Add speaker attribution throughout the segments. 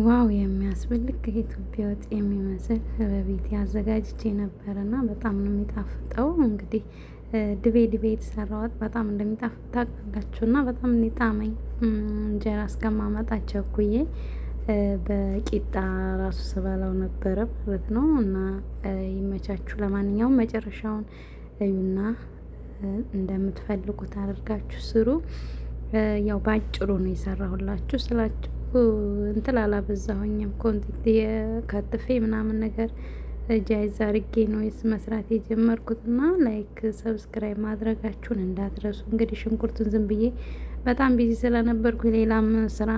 Speaker 1: ዋው የሚያስብል ልክ የኢትዮጵያ ወጥ የሚመስል በቤቴ አዘጋጅቼ ነበርና በጣም ነው የሚጣፍጠው። እንግዲህ ድቤ የተሰራ ወጥ በጣም እንደሚጣፍጥ ታውቃላችሁና በጣም እንዲጣመኝ እንጀራ እስከማመጣ ቸኩዬ በቂጣ ራሱ ስበላው ነበረ ማለት ነው። እና ይመቻችሁ። ለማንኛውም መጨረሻውን እዩና እንደምትፈልጉት አድርጋችሁ ስሩ። ያው ባጭሩ ነው የሰራሁላችሁ ስላችሁ እንትን አላበዛሁኝም። ኮንቲቲ ከትፌ ምናምን ነገር ጃይዝ አርጌ ነው መስራት የጀመርኩት እና ላይክ ሰብስክራይብ ማድረጋችሁን እንዳትረሱ። እንግዲህ ሽንኩርቱን ዝም ብዬ በጣም ቢዚ ስለነበርኩ ሌላም ስራ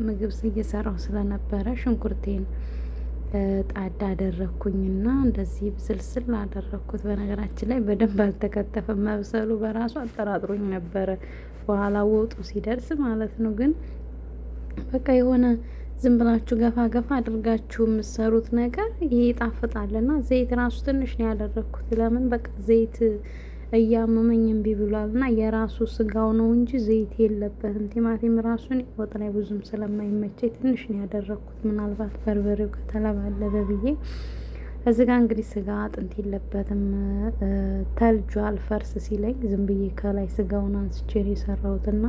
Speaker 1: ምግብ እየሰራሁ ስለነበረ ሽንኩርቴን ጣድ አደረኩኝና እንደዚህ ብስልስል አደረኩት። በነገራችን ላይ በደንብ አልተከተፈም። መብሰሉ በራሱ አጠራጥሮኝ ነበረ በኋላ ወጡ ሲደርስ ማለት ነው። ግን በቃ የሆነ ዝም ብላችሁ ገፋ ገፋ አድርጋችሁ የምትሰሩት ነገር ይጣፍጣልና ዘይት ራሱ ትንሽ ነው ያደረኩት። ለምን በቃ ዘይት እያመመኝ እምቢ ብሏልና የራሱ ስጋው ነው እንጂ ዘይት የለበትም። ቲማቲም ራሱን ወጥ ላይ ብዙም ስለማይመቸኝ ትንሽ ነው ያደረኩት። ምናልባት በርበሬው ከተለባለበ ብዬ እዚህ ጋር እንግዲህ ስጋ አጥንት የለበትም። ተልጇል ፈርስ ሲለኝ ዝም ብዬ ከላይ ስጋውን አንስቼ ነው የሰራሁትና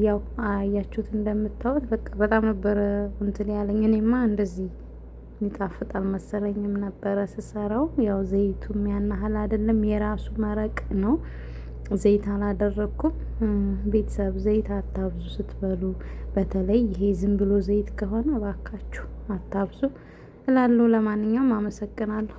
Speaker 1: ያው አያችሁት እንደምታዩት በቃ በጣም ነበረ እንትን ያለኝ። እኔማ እንደዚህ ይጣፍጣል መሰለኝም ነበረ ስሰራው። ያው ዘይቱም ያን ያህል አይደለም፣ የራሱ መረቅ ነው። ዘይት አላደረኩም። ቤተሰብ ዘይት አታብዙ ስትበሉ፣ በተለይ ይሄ ዝም ብሎ ዘይት ከሆነ እባካችሁ አታብዙ እላለሁ። ለማንኛውም አመሰግናለሁ።